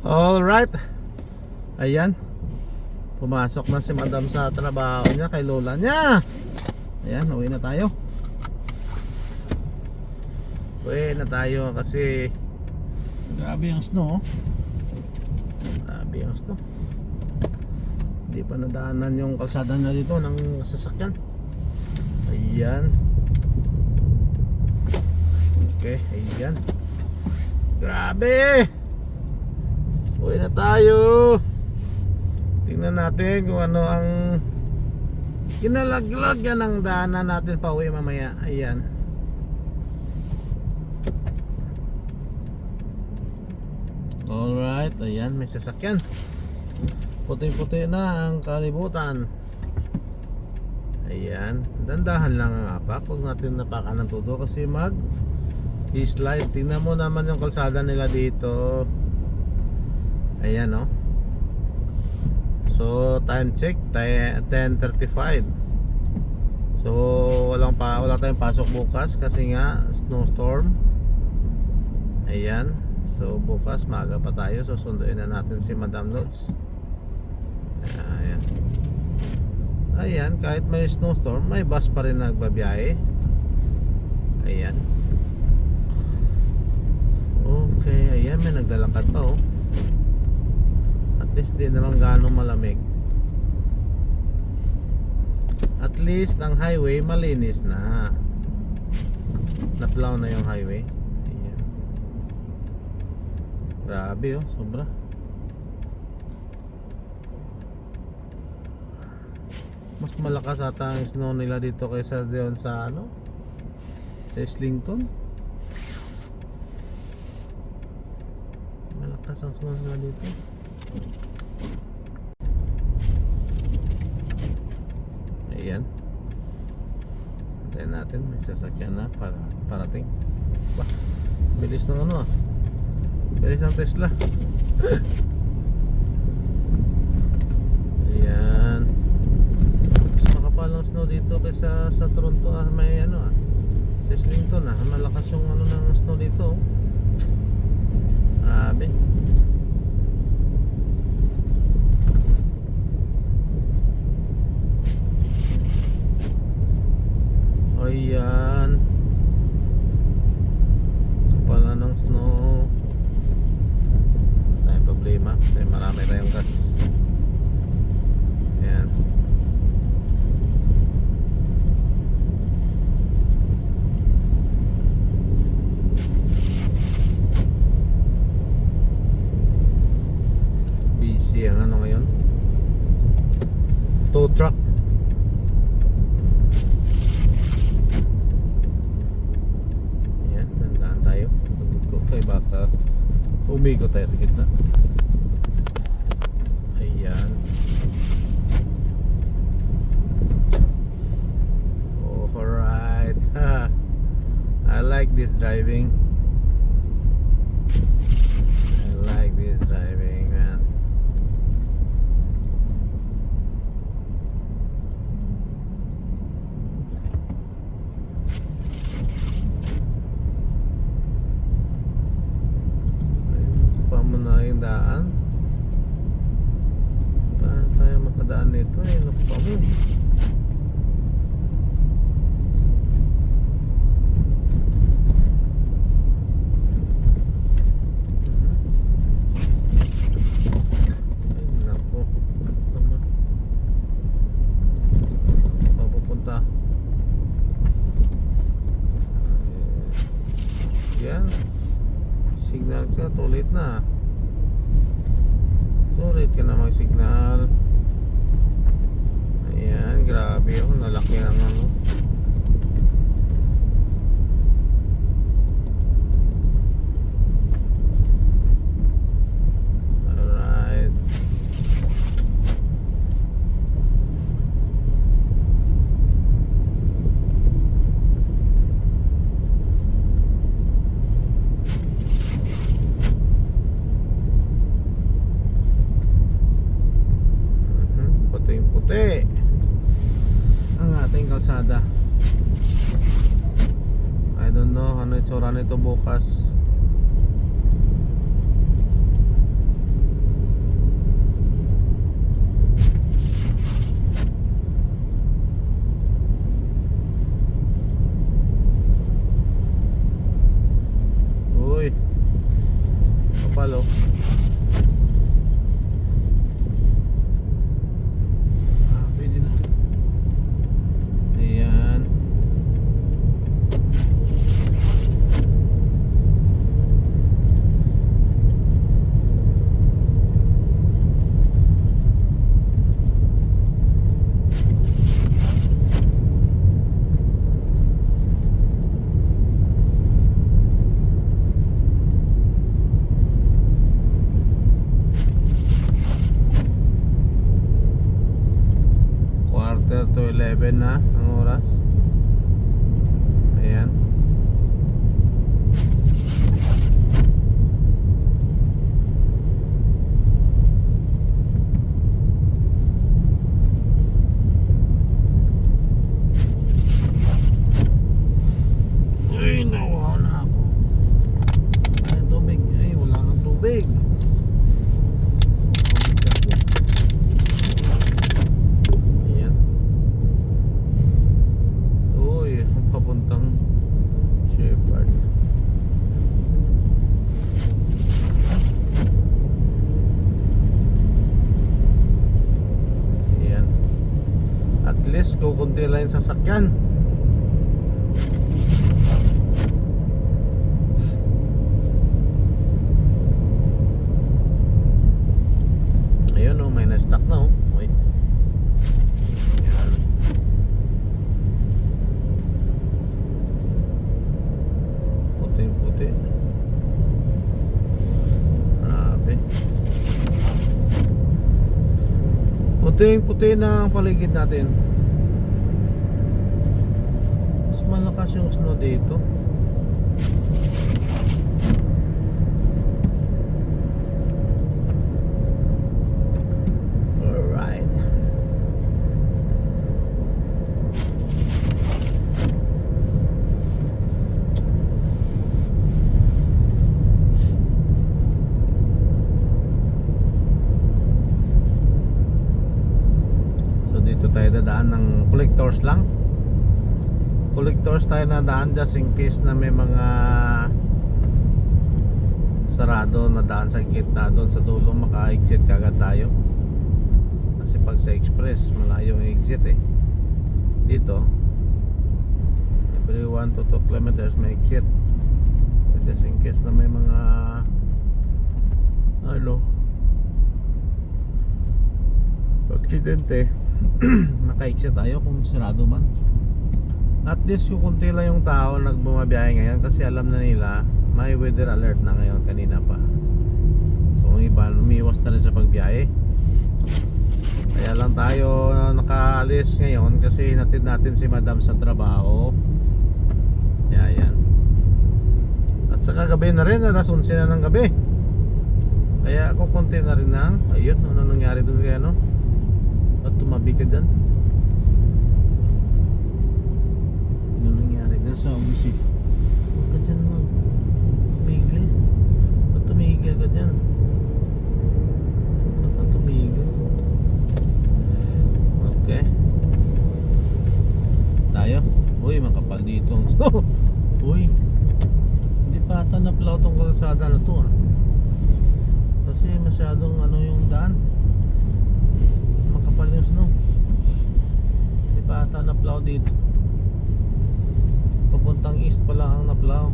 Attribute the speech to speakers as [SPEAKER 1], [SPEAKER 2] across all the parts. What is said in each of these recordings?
[SPEAKER 1] Alright. Ayan. Pumasok na si madam sa trabaho niya kay lola niya. Ayan, uwi na tayo. Uwi na tayo kasi grabe ang snow. Grabe ang snow. Hindi pa nadaanan yung kalsada na dito ng sasakyan. Ayan. Okay, ayan. Grabe. Uwi na tayo. Tingnan natin kung ano ang kinalaglag yan ang daanan natin pa uwi mamaya. Ayan. Alright, ayan, may sasakyan. Puting-puti na ang kalibutan. Ayan, dandahan lang ang apak. Huwag natin napakan ng todo kasi mag-slide. Tingnan mo naman yung kalsada nila dito. Ayan, oh. So time check 10:35. So wala tayong pasok bukas kasi nga snowstorm. Ayan. So bukas maaga pa tayo. So sunduin na natin si Madam Lods. Ayan. Ayan, kahit may snowstorm, may bus pa rin nagbabiyahe. Ayan. Okay, ayan, may naglalakad pa, oh. At least di naman ganong malamig. At least ang highway malinis na. Naplow na yung highway. Ayan. Grabe, oh, sobra. Mas malakas ata ang snow nila dito kaysa doon sa ano, sa Islington. Malakas ang snow nila dito. Ayan. Antayin natin, may sasakyan na parating. Bah, bilis ng ano, ah. Bilis ng Tesla. Ayan. Mas makapalang snow dito kaysa sa Toronto, ah. May ano, ah, sa Islington, ah. Malakas yung ano ng snow dito, oh. Grabe. Ayan. Kapala ng snow. Tayong problema kasi marami tayong gas. Ayan. Busy ang ano ngayon, tow truck. Baka umikot tayo sa gitna. Ayan. Oh, alright. I like this driving. I like this driving, man. Daan. Paano tayo makadaan nito? Eh, lupa mo. Ay, naku. Papupunta. Yan. Signal ka, tulit na. Ulit ka na mag-signal. Ayan, grabe, oh, nalaki ng ano. Alright. Puti ang ating kalsada. I don't know ano itsura nito bukas. Pwede na. Ayan. Quarter to 11 na ang oras. Ayan. Ay, nawaw na ako. Ay, tubig. Ay, wala nang tubig. Ayan. Uy, papuntang Shepherd. Ayan. At least kukunti lang yung sasakyan. Ayun oh, may na-stock na oh. Uy. Ayan. Puti-puti. Grabe. Puting-puti na ang paligid natin. Mas malakas yung snow dito. Alright. So dito tayo dadaan ng collectors lang. Collectors tayo nadaan just in case na may mga sarado na daan sa gitna doon sa dulo, maka-exit kagad tayo. Kasi pag sa express malayo yung exit eh. Dito every 1 to 2 kilometers may exit. Just in case na may mga aksidente maka-exit tayo kung sarado man. At least kukunti lang yung tao nagbumabiyahe ngayon kasi alam na nila may weather alert na ngayon, kanina pa. So ang iba lumiwas na rin sa pagbiyahe. Kaya lang tayo nakaalis ngayon kasi hinatid natin si Madam sa trabaho. Yan. At saka gabi na rin, alas 11 na ng gabi. Kaya kukunti na rin ng ayun, ano nangyari dun kaya no? At tumabi ka dyan. Ano nangyari dyan sa Uzi? Huwag ka dyan tumigil. Ba't tumigil ka dyan? Huwag ka tumigil. Okay. Tayo. Uy, makapal dito ang snow. Uy, hindi pa ata na-plow tong kalsada na to ah. Kasi masyadong ano yung daan, makapal yung snow. Hindi pa ata na-plow dito. Papuntang east pa lang ang na-plow.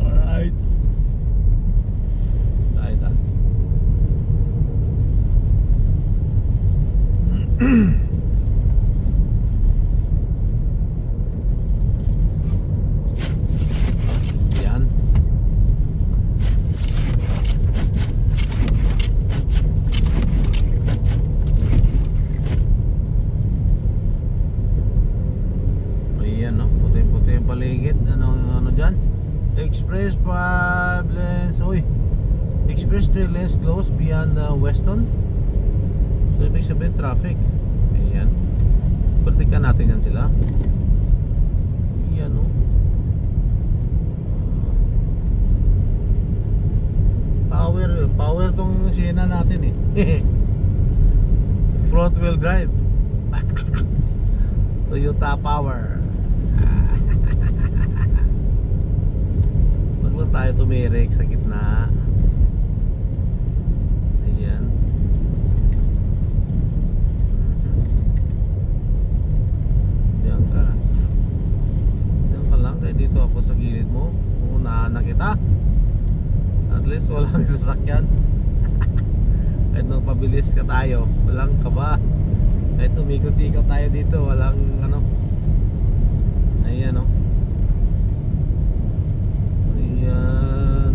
[SPEAKER 1] Alright. Tayo daan. Yan. Ayan no, puti-puti yung paligid. Ano dyan? Express 5 lanes. Uy, Express 3 lanes closed beyond Weston. So ibig sabihin traffic. Ayan. Pertikan natin yan sila. Ayan o. Power tong Sienna natin eh. Front wheel drive. Toyota power. tayo tumirik sa gitna. Ayan. Diyan ka. Diyan ka lang, kaya dito ako sa gilid mo. Unahan na kita. At least walang sasakyan. Kahit nung pabilis ka tayo, walang kaba. Kahit umikot-ikot tayo dito, walang ano. Ayan o. Ayan.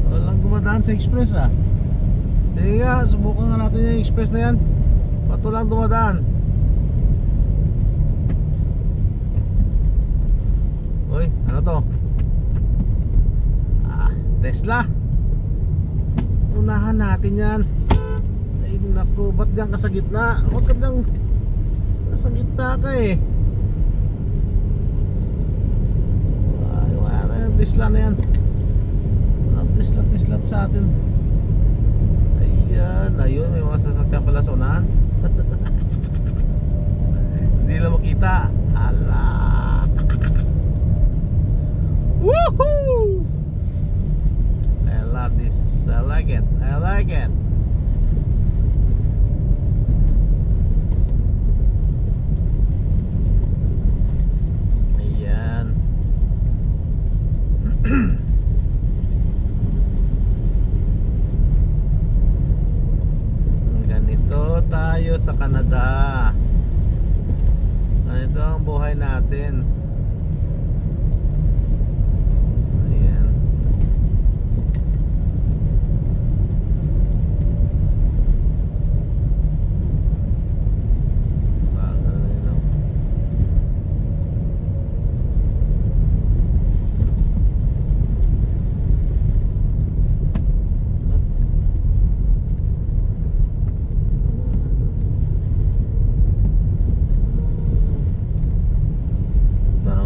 [SPEAKER 1] Walang dumadaan sa express ah. Sige nga, subukan nga natin yung express na yan. Ba't walang dumadaan? Uy, ano to? Tesla. Unahan natin yan. Ay naku, ba't diyan ka sa gitna? Huwag ka dyan. Nasa gitna ka eh. Ay, wala na yung Tesla na yan. Walang Tesla sa atin. Ayan, ayun, may mga sasakyan pala sa unahan. Hindi lang makita. Ala. Woohoo! I love this. I like it. I like it. Ayan. Ganito tayo sa Canada. Ganito ang buhay natin.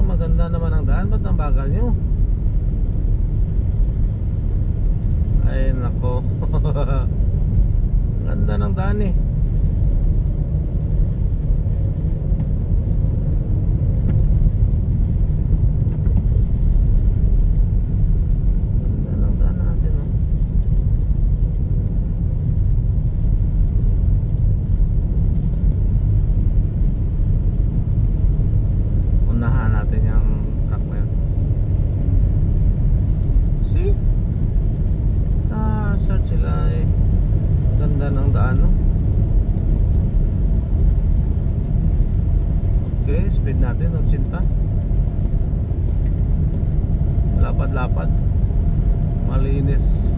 [SPEAKER 1] Maganda naman ang daan, ba't ang bagal nyo? Ay nako. Ganda ng daan eh. Ganda ng daan natin oh. Unahan natin yung truck na yun. See? Search sila eh. Ganda ng daan no? Okay, speed natin 80. Lapad-lapad. Malinis.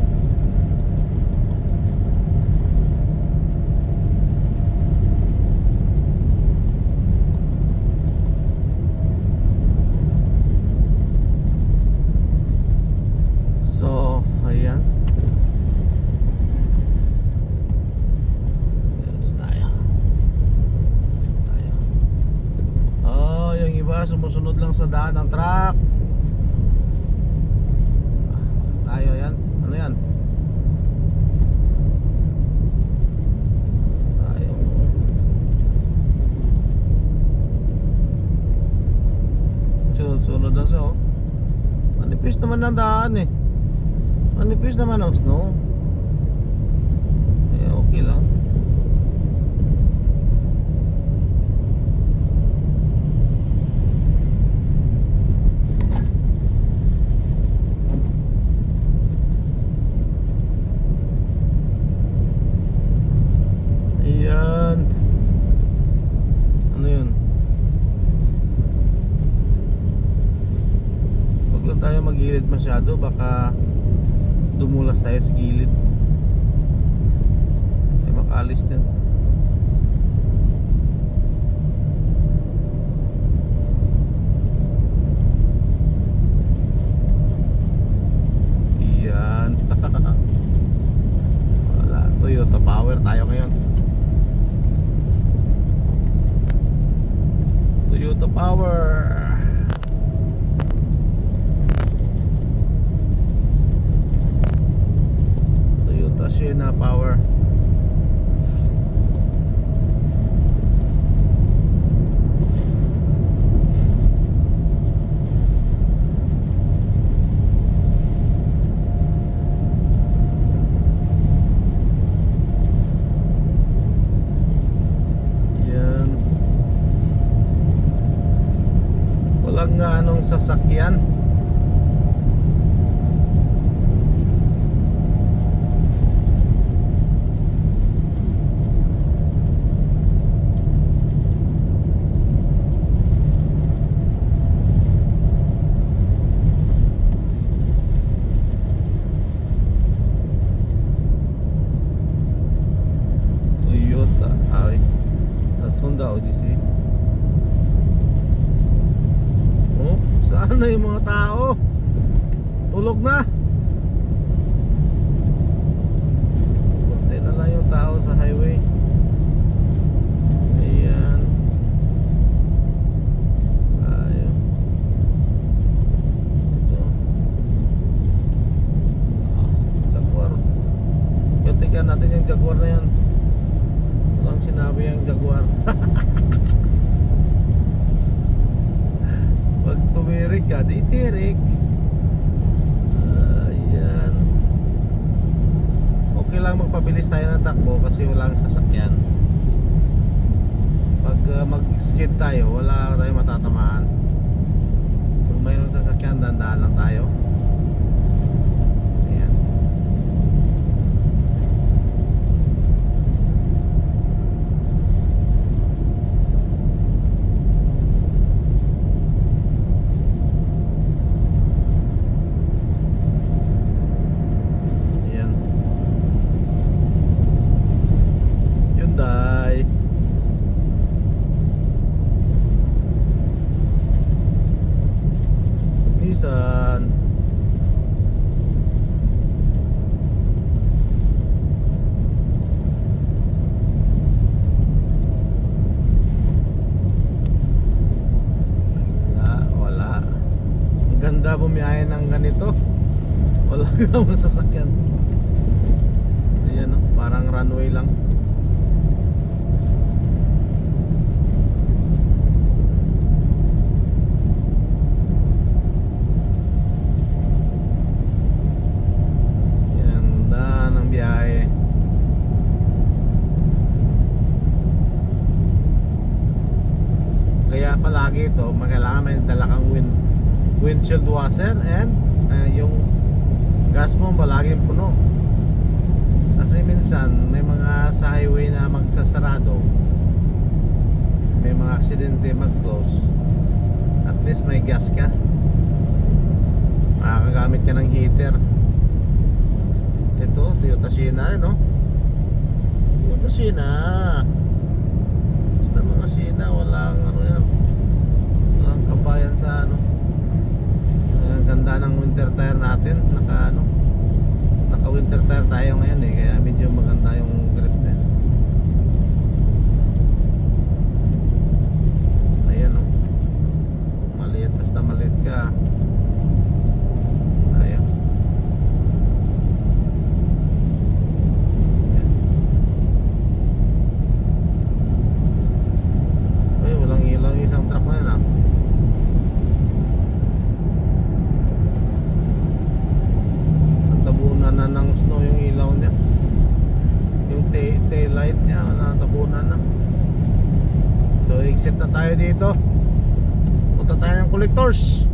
[SPEAKER 1] So, ayan. Yes, tayo. Oh, yung iba sumusunod lang sa daan ng truck. Tayo, yan. Ano yan? Tayo. Sunod-sunod lang siya oh. Manipis naman ang daan eh. Manipis naman ang snow. Eh, okay lang. Ayan. Ano yun? Huwag lang tayo magilid masyado. Baka dumulas tayo sa gilid. Ay makaalis din. Iyan. Wala, Toyota Power tayo ngayon. Toyota Power. Sienna Power. walang anong sasakyan. Toyota ay Honda Odyssey. Oh, saan na yung mga tao? Tulog na. Konti na lang yung tao sa highway. Ayan. Ayun. Ito. Jaguar. Tingnan natin yung Jaguar na yan. Walang sinabi yung Jaguar. Pag tumirik ka, di tirik. Ayan. Okay lang magpabilis tayo ng takbo kasi walang sasakyan. Pag mag-skid tayo, wala tayong matatamaan. Pag mayroong sasakyan, dandaan lang tayo. Ayan. Ayan. Hyundai. Nissan. Wala. Ang ganda bumiyahe ng ganito. Wala kang sasakyan. Ayan, oh, parang runway lang. Ganda ng biyahe. Kaya palagi ito, kailangan may dala kang windshield washer and yung gas mo palaging puno. Kasi minsan may mga sa highway na magsasarado, may mga aksidente mag-close. At least may gas ka, makakagamit ka ng heater. Ito, Toyota Sienna rin, no? Toyota Sienna. Basta mga Sienna, walang ano yan, walang kabayan sa ano. Ang ganda ng winter tire natin, naka winter tire tayo ngayon eh, kaya medyo maganda yung grip niya. Ayan, oh. Maliit, basta maliit ka. Ayan. Ay, walang ilaw yung isang truck na yun, ah. Natabunan na ng snow yung ilaw niya. Yung tail light niya natabunan na. So exit na tayo dito. Punta tayo ng collectors.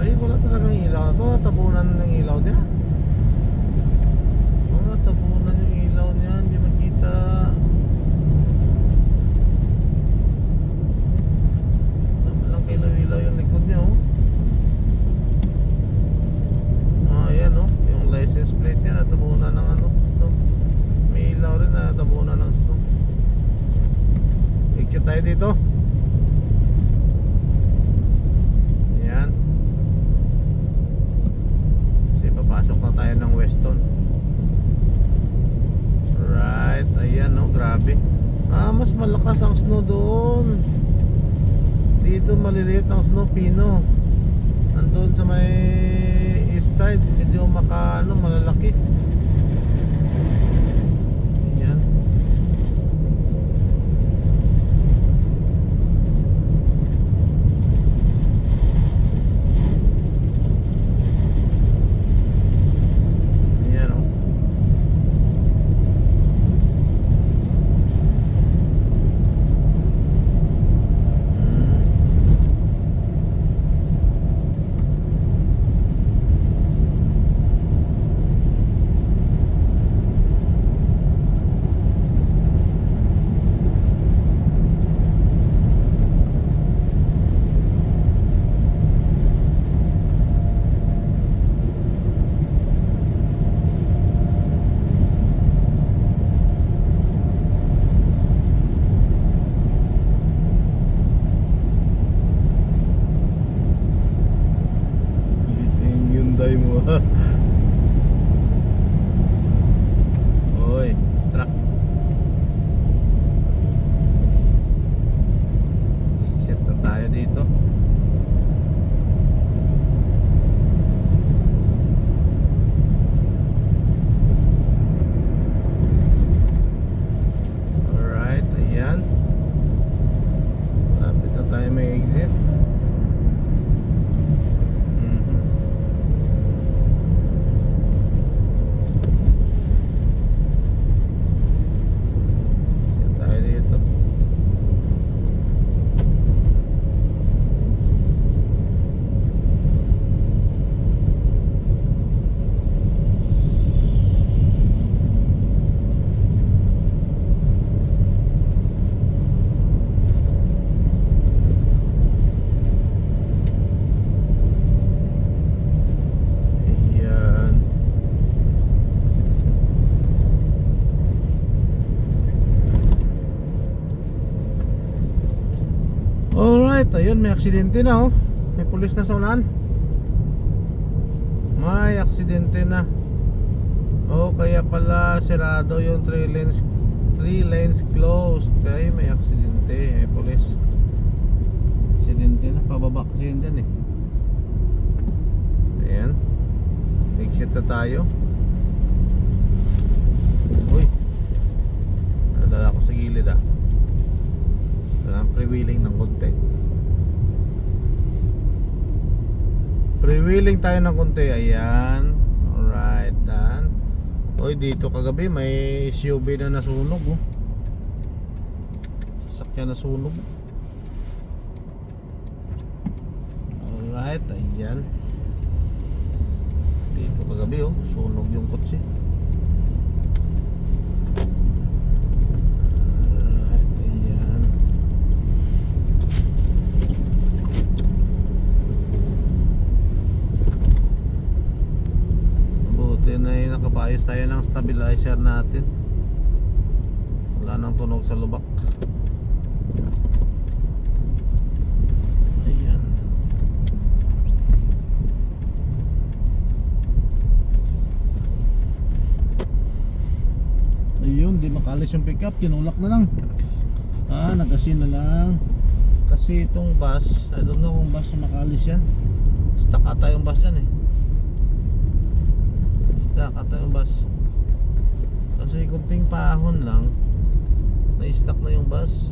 [SPEAKER 1] Ay, wala talagang ilaw to. Tabunan ng ilaw niya. Oh, tabunan yung ilaw niya. Hindi makita. Walang ilaw yung likod niya, oh. Ayan, oh, yung license plate niya natabunan ng ano, stop. May ilaw rin na natabunan ng stop. Exit tayo dito. Ayan. Kasi papasok na tayo ng Weston. Right, ayan, oh, grabe. Mas malakas ang snow doon. Dito maliliit ang snow, pino. Andun sa may east side, medyo malalaki. Yan. Yan, oh. Uy, truck. Exit na tayo dito. Alright, ayan. Lapit na tayo may exit. Exit tayo dito. Ayan. Alright, ayun, may aksidente na oh. May pulis na sa unahan. May aksidente na. Oh, kaya pala sirado yung 3 lanes closed. Kaya may aksidente. May pulis. Aksidente na, pababa kasi yun dyan eh. Ayan. Exit na tayo. Uy, nadala ko sa gilid ah. Kailangan pre-wheeling ng konti. Pre-wheeling tayo ng konti. Ayan. Alright, done. Uy, dito kagabi may SUV na nasunog oh. Sasakyan na sunog. Alright, ayan. Dito kagabi oh, sunog yung kotse. Alright, ayan. Buti na yun, nakapayos tayo ng stabilizer natin. Wala nang tunog sa lubak. Ayan. Ayun, di makalis yung pickup, tinulak na lang. Nagasin na lang. Kasi itong bus, I don't know kung bus na makalis yan. Stuck ata yung bus yan eh. Stuck ata yung bus. Kasi kunting pahon lang, na-stuck na yung bus.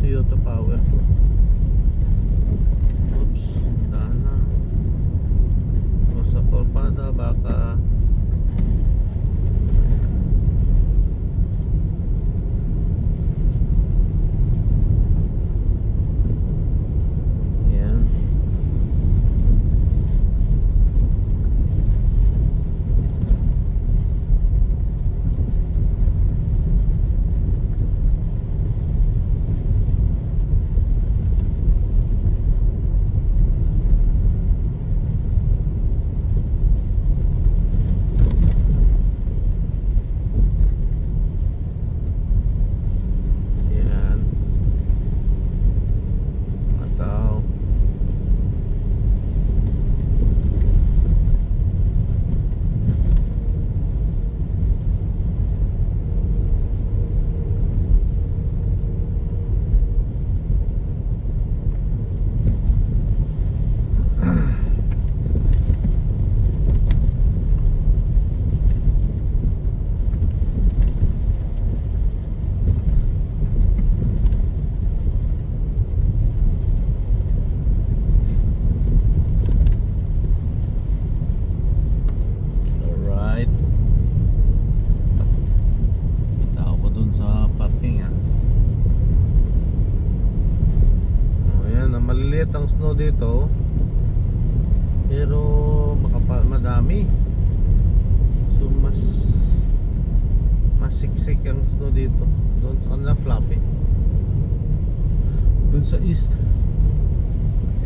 [SPEAKER 1] Toyota Power. Oops, dana. O sa Corpada baka yan. Yan. Ataw. Alright. Tao ko dun sa parking ah. Ayan, maliliit ang snow dito. Pero madami. So mas Masiksik ang snow dito. Doon sa kanila floppy. Doon sa east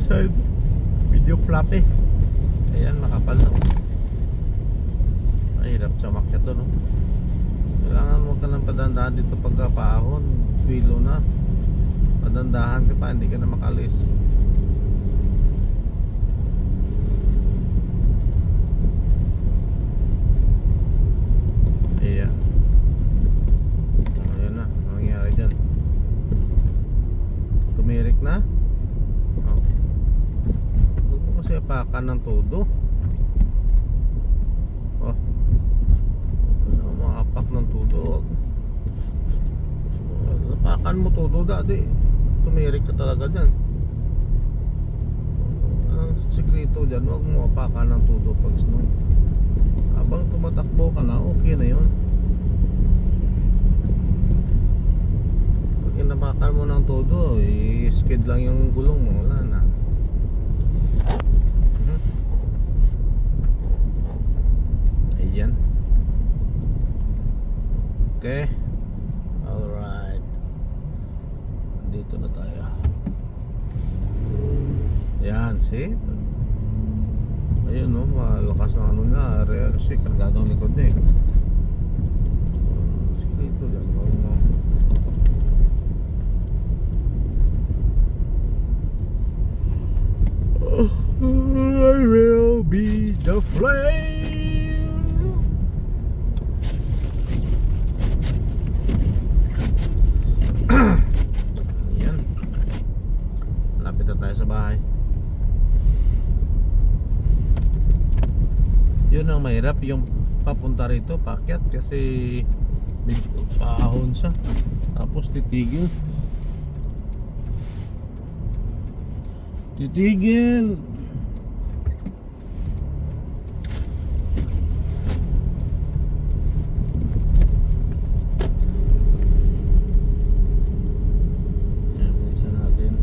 [SPEAKER 1] side, medyo floppy. Ayan, makapal na. Mahirap sa makyat doon, no? Kailangan huwag ka ng padandahan dito pagka paahon. Bilo na. Padandahan ka pa, hindi ka na makalis. Ayan. Ayan na, ano nangyari dyan? Tumirik na? Oh. Huwag mo kasi apakan ng todo. Oh. Ano mo, apak ng todo. Apakan mo todo, dati. Tumirik ka talaga dyan. Anong sekreto dyan? Huwag mo apakan ng todo pag snow. Habang tumatakbo ka na, okay na yun. Pag inapakan mo ng todo, i-skid lang yung gulong mo, wala na. Ayan. Okay. Alright. Dito na tayo. Yan, see? Ayun, no, malakas ng ano na, kasi kargado ang likod niya eh. Sikreto yan, no? I will be the flame. Yan. Lapit na tayo sa bahay. Yun ang mahirap, yung papunta rito, paakyat, kasi medyo paahon siya. Tapos titigil. Titigil. Yan, isa natin.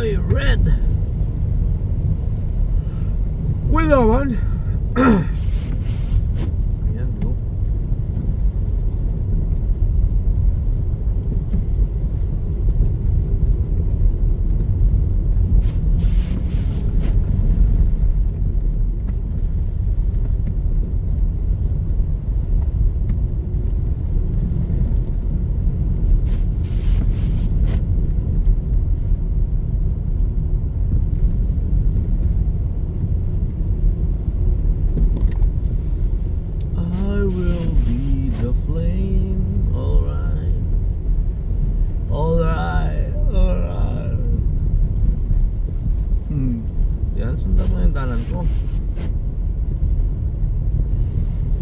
[SPEAKER 1] Red. Wala man. Ayan, go.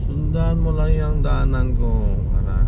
[SPEAKER 1] Sundan mo lang yung daanan ko para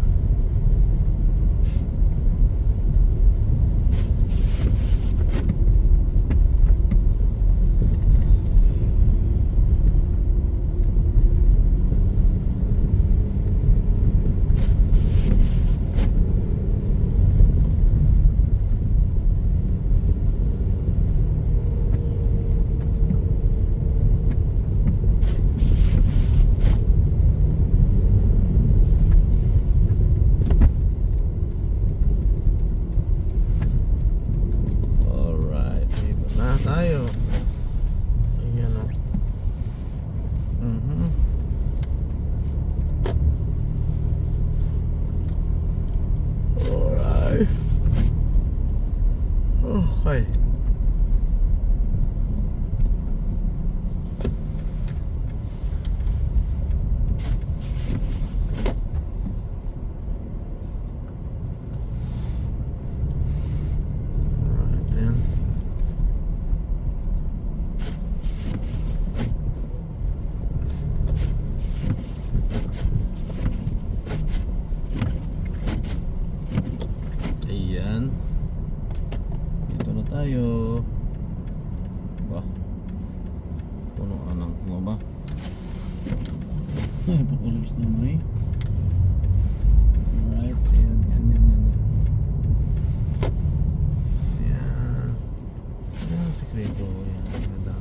[SPEAKER 1] Ay, pakulis na mo eh. Alright, ayan, yan. Ayan. Ayan, sekreto. Ayan, ganda.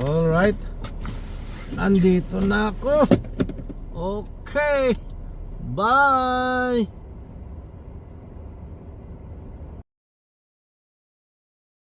[SPEAKER 1] Alright. Andito na ako. Okay. Bye.